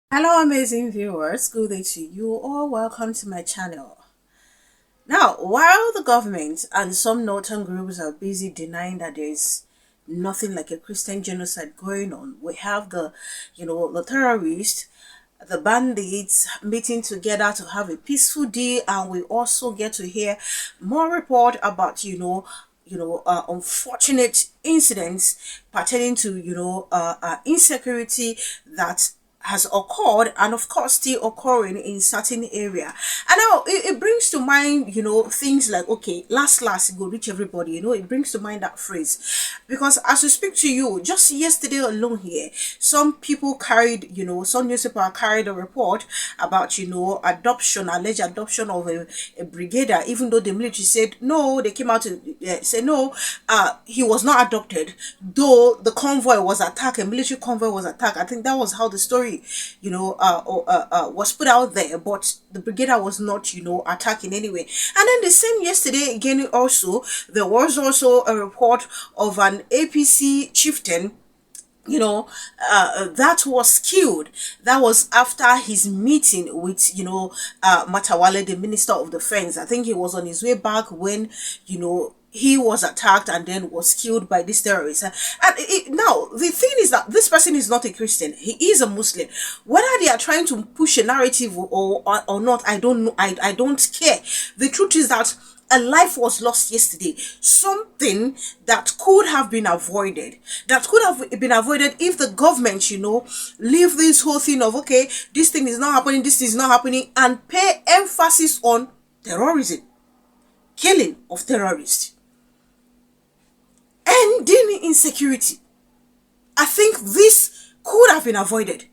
Hello, amazing viewers. Good day to you all. Welcome to my channel. Now, while the government and some northern groups are busy denying that there is nothing like a Christian genocide going on, we have the terrorists, the bandits meeting together to have a peaceful day, and we also get to hear more report about unfortunate incidents pertaining to insecurity that has occurred and of course still occurring in certain area. And now it brings to mind things like, okay, last it go reach everybody. It brings to mind that phrase, because as we speak to you just yesterday alone here, some people carried, some newspaper carried a report about alleged adoption of a brigadier, even though the military said no. They came out to say no, he was not adopted, though the convoy was attacked, a military convoy was attacked. I think that was how the story was put out there, but the brigadier was not attacked in any way. And then the same yesterday again, also there was also a report of an APC chieftain that was killed. That was after his meeting with Matawale, the Minister of Defense. I think he was on his way back when he was attacked and then was killed by this terrorist. Now the thing is that this person is not a Christian, he is a Muslim. Whether they are trying to push a narrative or not, I don't know. I don't care. The truth is that a life was lost yesterday, something that could have been avoided, if the government leave this whole thing of, okay, this thing is not happening, this is not happening, and pay emphasis on terrorism, killing of terrorists, ending insecurity. I think this could have been avoided,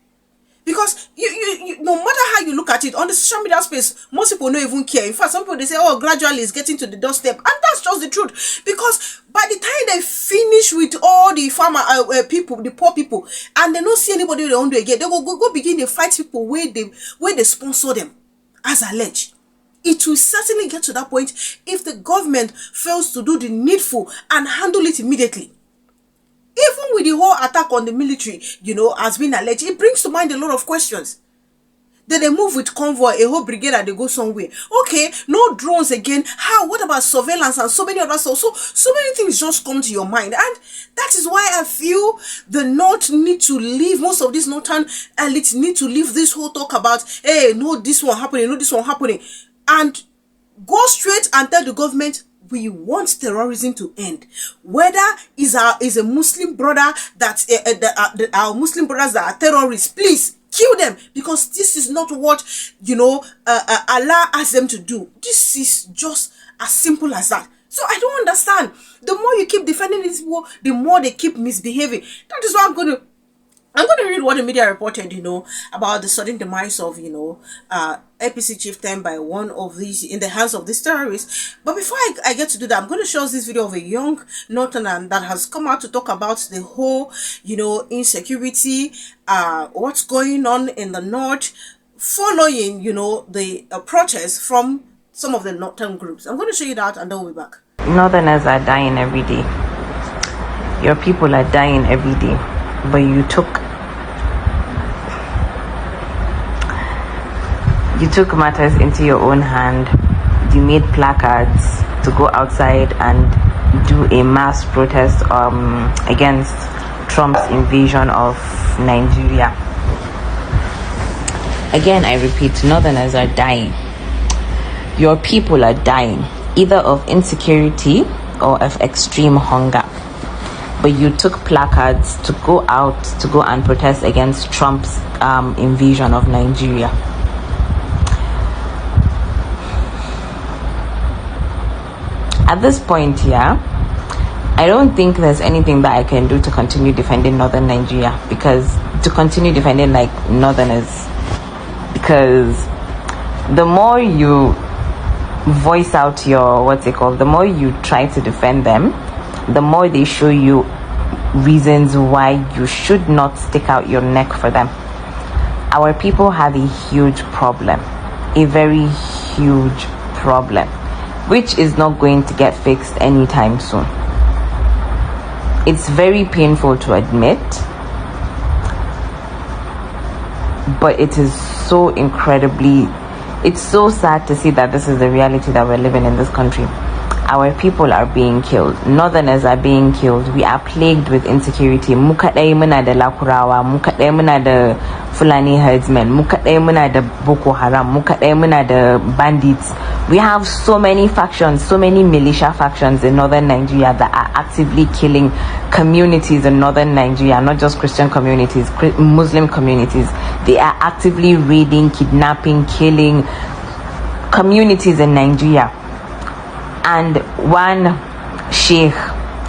because you no matter how you look at it on the social media space, most people don't even care. In fact, some people, they say, oh, gradually it's getting to the doorstep, and that's just the truth. Because by the time they finish with all the farmer people, the poor people, and they don't see anybody they want to again, they go begin to fight people where they sponsor them, as alleged. It will certainly get to that point if the government fails to do the needful and handle it immediately. Even with the whole attack on the military, has been alleged, it brings to mind a lot of questions. Then they move with convoy, a whole brigade, and they go somewhere. Okay, no drones again. How? What about surveillance and so many other stuff? So many things just come to your mind. And that is why I feel the North need to leave, most of these Northern elites need to leave this whole talk about, hey, no, this one happening, no, this one happening. And go straight and tell the government, we want terrorism to end. Whether is a Muslim brother that our Muslim brothers that are terrorists, please kill them, because this is not what Allah asked them to do. This is just as simple as that. So I don't understand. The more you keep defending this war, the more they keep misbehaving. That is why I'm going to read what the media reported, about the sudden demise of, APC chieftain by one of these, in the hands of these terrorists. But before I get to do that, I'm going to show us this video of a young northerner that has come out to talk about the whole, insecurity, what's going on in the north, following, the protests from some of the northern groups. I'm going to show you that, and then we'll be back. Northerners are dying every day. Your people are dying every day. But you took matters into your own hand. You made placards to go outside and do a mass protest against Trump's invasion of Nigeria. Again, I repeat, Northerners are dying. Your people are dying, either of insecurity or of extreme hunger. But you took placards to go out to go and protest against Trump's invasion of Nigeria. At this point, I don't think there's anything that I can do to continue defending Northern Nigeria, because Northerners, because the more you voice out your, the more you try to defend them, the more they show you reasons why you should not stick out your neck for them. Our people have a huge problem, a very huge problem, which is not going to get fixed anytime soon. It's very painful to admit, but it is so incredibly, it's so sad to see that this is the reality that we're living in this country. Our people are being killed. Northerners are being killed. We are plagued with insecurity. Mukadai muna da Lakurawa, mukadai muna da Fulani herdsmen, mukadai muna da Boko Haram, mukadai muna da bandits. We have so many factions, so many militia factions in northern Nigeria that are actively killing communities in northern Nigeria, not just Christian communities, Muslim communities. They are actively raiding, kidnapping, killing communities in Nigeria. And one sheikh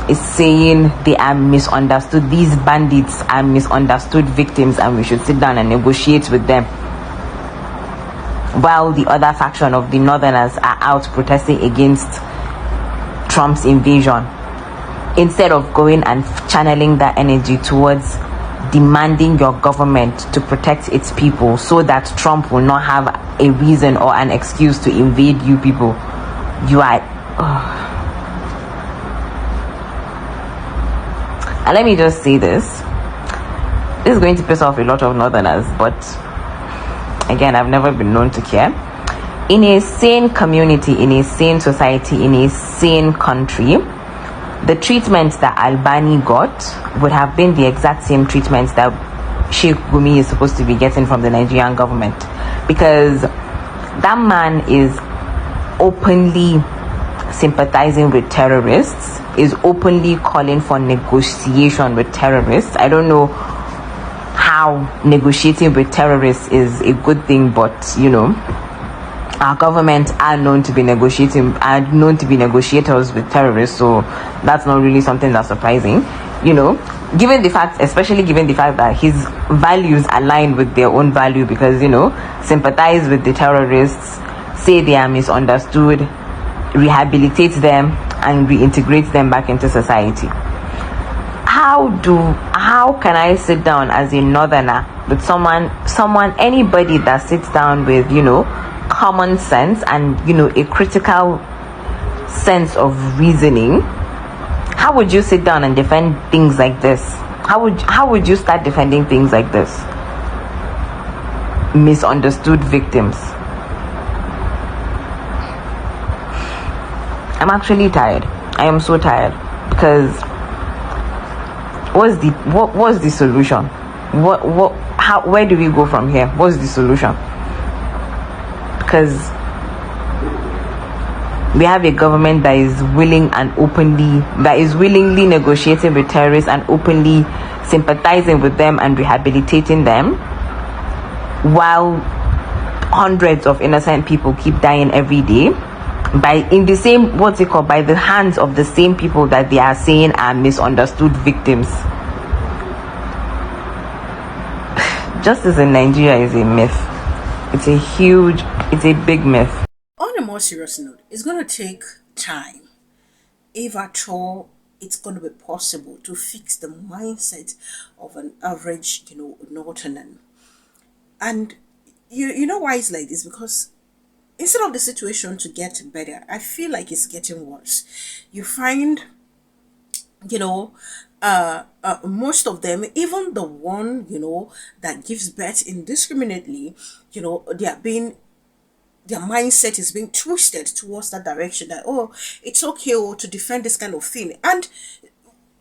is saying they are misunderstood. These bandits are misunderstood victims and we should sit down and negotiate with them. While the other faction of the northerners are out protesting against Trump's invasion, instead of going and channeling that energy towards demanding your government to protect its people so that Trump will not have a reason or an excuse to invade you people. You are... And let me just say this. This is going to piss off a lot of northerners, but again, I've never been known to care. In a sane community, in a sane society, in a sane country, the treatment that Albani got would have been the exact same treatment that Sheikh Gumi is supposed to be getting from the Nigerian government, because that man is openly sympathizing with terrorists, is openly calling for negotiation with terrorists. I don't know how negotiating with terrorists is a good thing, but you know, our government are known to be negotiators with terrorists, so that's not really something that's surprising, you know, especially given the fact that his values align with their own value, because, you know, sympathize with the terrorists, say they are misunderstood, rehabilitate them and reintegrate them back into society. How can I sit down as a northerner with anybody that sits down with, you know, common sense and, you know, a critical sense of reasoning? How would you sit down and defend things like this? How would you start defending things like this? Misunderstood victims. I'm actually tired. I am so tired, because what's the solution? Where do we go from here? What's the solution? Because we have a government that is willingly negotiating with terrorists and openly sympathizing with them and rehabilitating them, while hundreds of innocent people keep dying every day by the hands of the same people that they are saying are misunderstood victims. Justice in Nigeria is a myth. It's a big myth. On a more serious note, it's going to take time, if at all it's going to be possible, to fix the mindset of an average, you know, northerner. And you know why it's like this? Because instead of the situation to get better, I feel like it's getting worse. You find, you know, most of them, even the one, you know, that gives birth indiscriminately, you know, their mindset is being twisted towards that direction, that, oh, it's okay to defend this kind of thing. And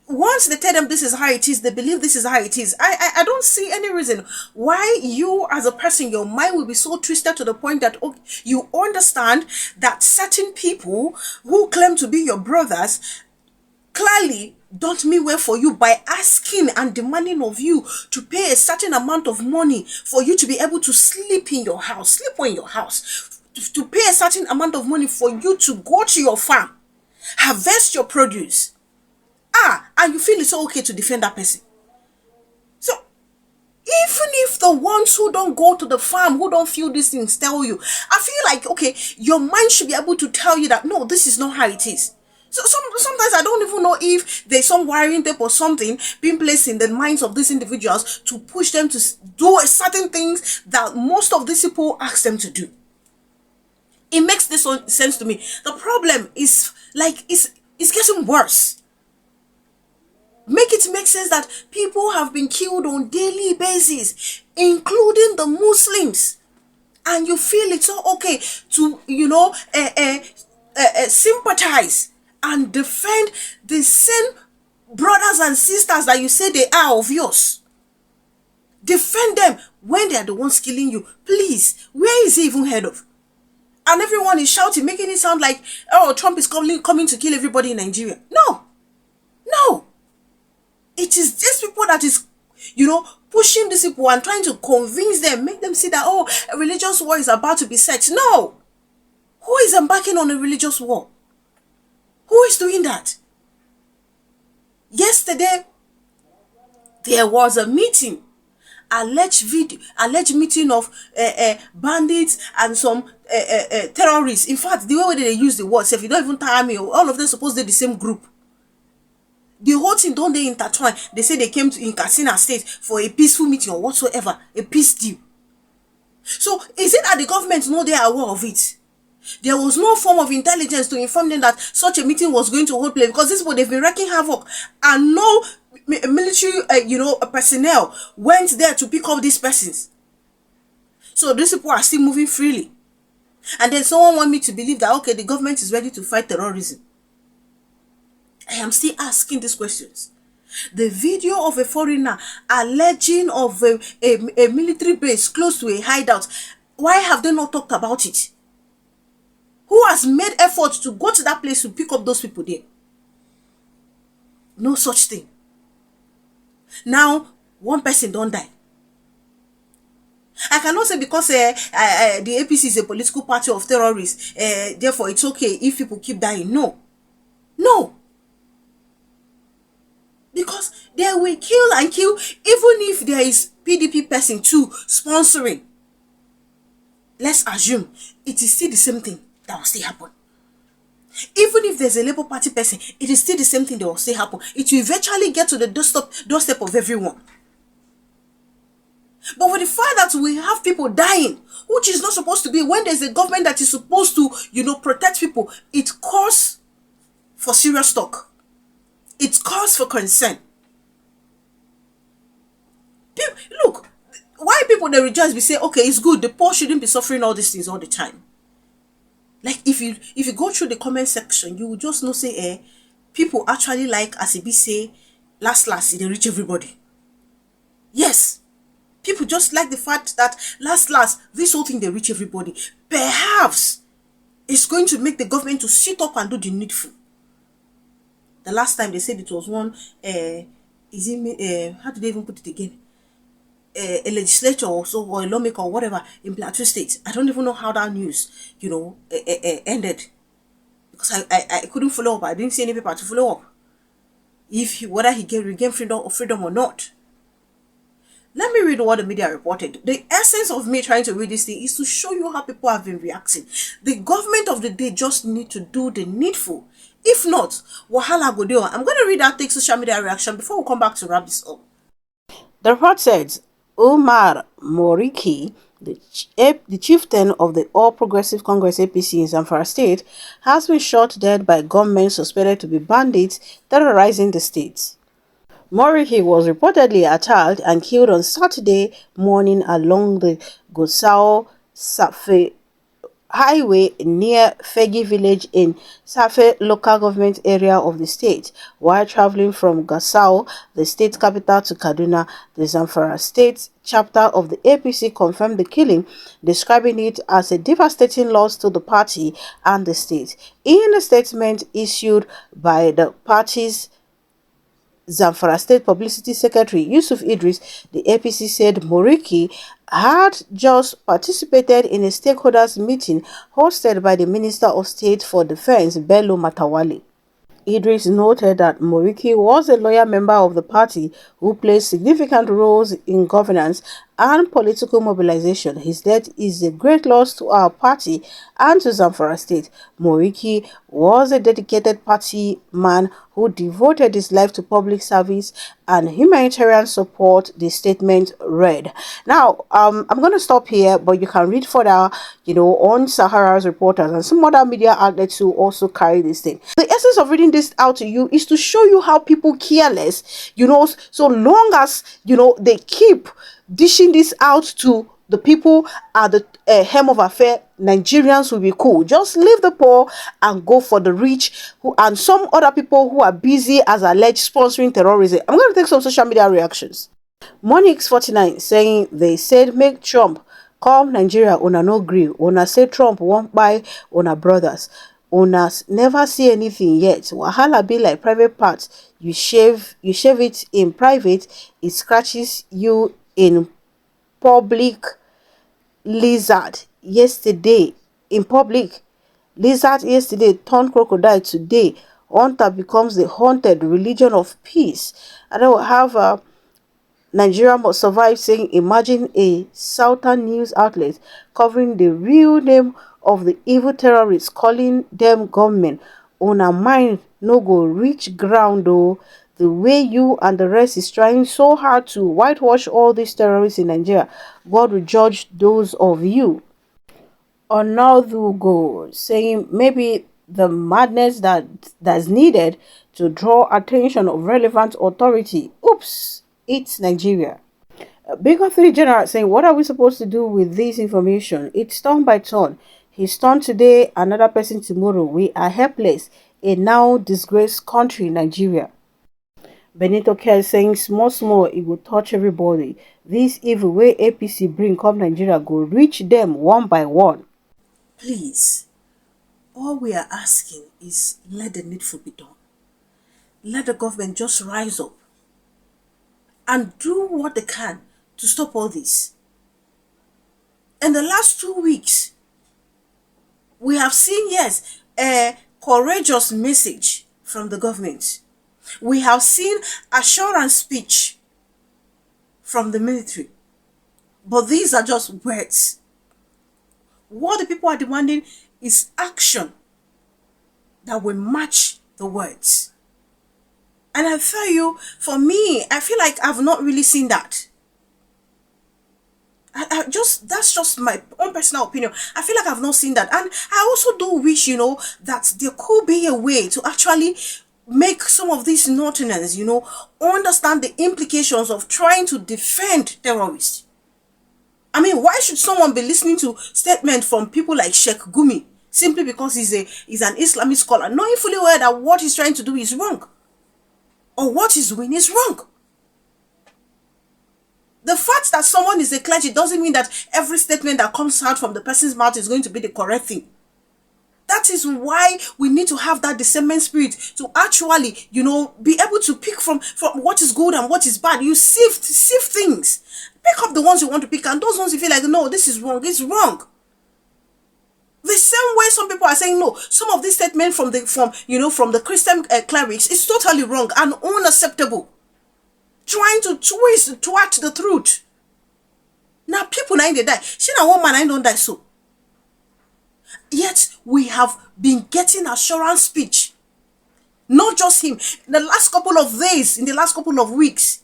once they tell them this is how it is, they believe this is how it is. I don't see any reason why you as a person, your mind will be so twisted to the point that, okay, you understand that certain people who claim to be your brothers clearly don't mean well for you by asking and demanding of you to pay a certain amount of money for you to be able to sleep in your house, to pay a certain amount of money for you to go to your farm, harvest your produce. And you feel it's okay to defend that person. So, even if the ones who don't go to the farm, who don't feel these things, tell you, I feel like, okay, your mind should be able to tell you that, no, this is not how it is. So sometimes I don't even know if there's some wiring tape or something being placed in the minds of these individuals to push them to do certain things that most of these people ask them to do. It makes this sense to me. The problem is, like, it's getting worse. Make it make sense that people have been killed on daily basis, including the Muslims. And you feel it's all okay to, sympathize and defend the same brothers and sisters that you say they are of yours. Defend them when they are the ones killing you. Please, where is he even heard of? And everyone is shouting, making it sound like, oh, Trump is coming to kill everybody in Nigeria. No. It is these people that is, pushing these people and trying to convince them, make them see that, oh, a religious war is about to be set. No. Who is embarking on a religious war? Who is doing that? Yesterday, there was a meeting, alleged meeting of bandits and some terrorists. In fact, the way they use the word, if you don't even tell me, all of them supposed to be the same group. The whole thing, don't they intertwine? They say they came in Katsina State for a peaceful meeting or whatsoever, a peace deal. So, is it that the government know they are aware of it? There was no form of intelligence to inform them that such a meeting was going to hold place, because this people, they've been wreaking havoc, and no military, personnel went there to pick up these persons. So these people are still moving freely. And then someone want me to believe that, okay, the government is ready to fight terrorism. I am still asking these questions. The video of a foreigner alleging of a military base close to a hideout, why have they not talked about it? Who has made effort to go to that place to pick up those people there? No such thing. Now, one person don't die. I cannot say because the APC is a political party of terrorists, therefore it's okay if people keep dying. No. Because they will kill and kill, even if there is PDP person too sponsoring. Let's assume it is still the same thing that will still happen. Even if there's a Labour Party person, it is still the same thing that will still happen. It will eventually get to the doorstep of everyone. But with the fact that we have people dying, which is not supposed to be, when there's a government that is supposed to, protect people, it calls for serious talk. It calls for concern. Look, why people they rejoice, we say, okay, it's good, the poor shouldn't be suffering all these things all the time. Like if you go through the comment section, you will just know say people actually like, as it be say, last they reach everybody. Yes. People just like the fact that last this whole thing they reach everybody. Perhaps it's going to make the government to sit up and do the needful. The last time they said it was one, how did they even put it again? A legislator or so, or a lawmaker or whatever in Plateau State. I don't even know how that news, ended. Because I couldn't follow up. I didn't see any paper to follow up. Whether he regained freedom or not. Let me read what the media reported. The essence of me trying to read this thing is to show you how people have been reacting. The government of the day just need to do the needful. If not, wahala go dey. I'm going to read that take social media reaction before we come back to wrap this up. The report said, Umar Moriki, the chieftain of the All Progressive Congress APC in Zamfara State, has been shot dead by gunmen suspected to be bandits terrorizing the state. Moriki was reportedly attacked and killed on Saturday morning along the Gusau-Safe highway near Fegi village in Safe local government area of the state. While traveling from Gusau, the state capital, to Kaduna, the Zamfara state chapter of the APC confirmed the killing, describing it as a devastating loss to the party and the state. In a statement issued by the party's Zamfara State Publicity Secretary Yusuf Idris, the APC said Moriki had just participated in a stakeholders meeting hosted by the Minister of State for Defense, Bello Matawale. Idris noted that Moriki was a loyal member of the party who played significant roles in governance and political mobilization. His death is a great loss to our party and to Zamfara State. Moriki was a dedicated party man who devoted his life to public service and humanitarian support, the statement read. Now, I'm going to stop here, but you can read further, on Sahara's reporters and some other media outlets who also carry this thing. The essence of reading this out to you is to show you how people care less, so long as, they keep dishing this out to the people at the hem of affair. Nigerians will be cool. Just leave the poor and go for the rich and some other people who are busy as alleged sponsoring terrorism. I'm going to take some social media reactions. Monix49 saying they said make Trump come Nigeria, una no gree. Una say Trump won't buy una brothers. Una never see anything yet. Wahala be like private parts. You shave it in private, it scratches you in public. Lizard yesterday turned crocodile today. Hunter becomes the haunted religion of peace. And I will have Nigeria must survive saying, imagine a southern news outlet covering the real name of the evil terrorists, calling them government. On a mind no go reach ground though. The way you and the rest is trying so hard to whitewash all these terrorists in Nigeria, God will judge those of you. Onadugo saying maybe the madness that's needed to draw attention of relevant authority. Oops, it's Nigeria. Bigger 3 General saying, what are we supposed to do with this information? It's turn by turn. He's turned today, another person tomorrow. We are helpless. A now disgraced country, Nigeria. Benito Kerr saying, small, it will touch everybody. This evil way APC bring come Nigeria go reach them one by one. Please, all we are asking is let the needful be done. Let the government just rise up and do what they can to stop all this. In the last 2 weeks, we have seen, yes, a courageous message from the government. We have seen assurance speech from the military. But these are just words. What the people are demanding is action that will match the words. And I tell you, for me, I feel like I've not really seen that. That's just my own personal opinion. I feel like I've not seen that. And I also do wish, that there could be a way to actually make some of these Northerners, understand the implications of trying to defend terrorists. I mean, why should someone be listening to statements from people like Sheikh Gumi simply because he's an Islamic scholar, knowing fully well that what he's trying to do is wrong, or what he's doing is wrong? The fact that someone is a clergy doesn't mean that every statement that comes out from the person's mouth is going to be the correct thing. That is why we need to have that discernment spirit to actually, be able to pick from what is good and what is bad. You sift things. Pick up the ones you want to pick, and those ones you feel like, no, this is wrong, it's wrong. The same way some people are saying, no, some of these statements from the Christian clerics is totally wrong and unacceptable. Trying to twist the truth. Now people now they die. She na one man I don't die so. Yet we have been getting assurance speech. Not just him. In the last couple of days, in the last couple of weeks,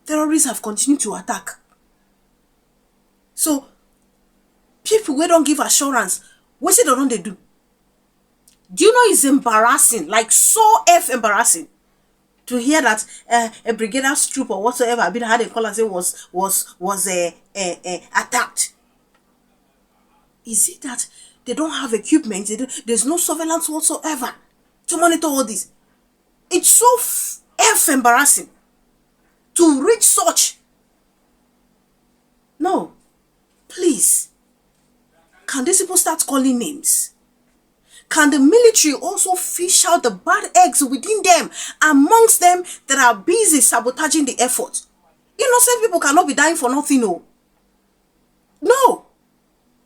terrorists have continued to attack. So people we don't give assurance, what they don't they do? Do you know it's embarrassing, like so embarrassing, to hear that a brigadeer's troop or whatsoever had a call and say was attacked? Is it that they don't have equipment? There's no surveillance whatsoever to monitor all this? It's so embarrassing to reach such. No, please. Can these people start calling names? Can the military also fish out the bad eggs within them, amongst them that are busy sabotaging the effort? Innocent people cannot be dying for nothing, no. No.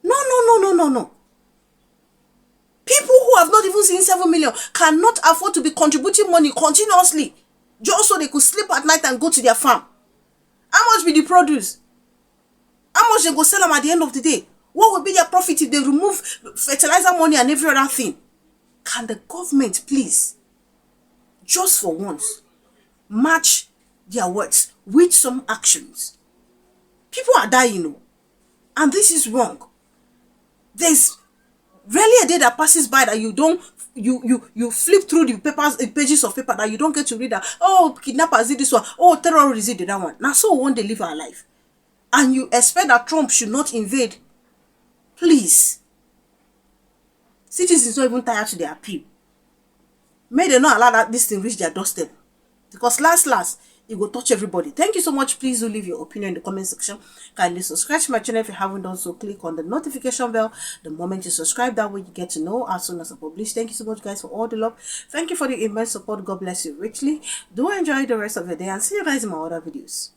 No. People who have not even seen 7 million cannot afford to be contributing money continuously just so they could sleep at night and go to their farm. How much be the produce? How much they go sell them at the end of the day? What will be their profit if they remove fertilizer money and every other thing? Can the government please, just for once, match their words with some actions? People are dying, oh, and this is wrong. There's rarely a day that passes by that you don't you flip through the pages of paper that you don't get to read that, oh, kidnappers did this one, oh, terrorists did that one. Now so won't they live our life? And you expect that Trump should not invade? Please. Citizens don't even tire to their appeal. May they not allow that this thing reach their doorstep. Because last, it will touch everybody. Thank you so much. Please do leave your opinion in the comment section. Kindly subscribe to my channel if you haven't done so. Click on the notification bell the moment you subscribe. That way you get to know as soon as I publish. Thank you so much, guys, for all the love. Thank you for the immense support. God bless you richly. Do enjoy the rest of your day and see you guys in my other videos.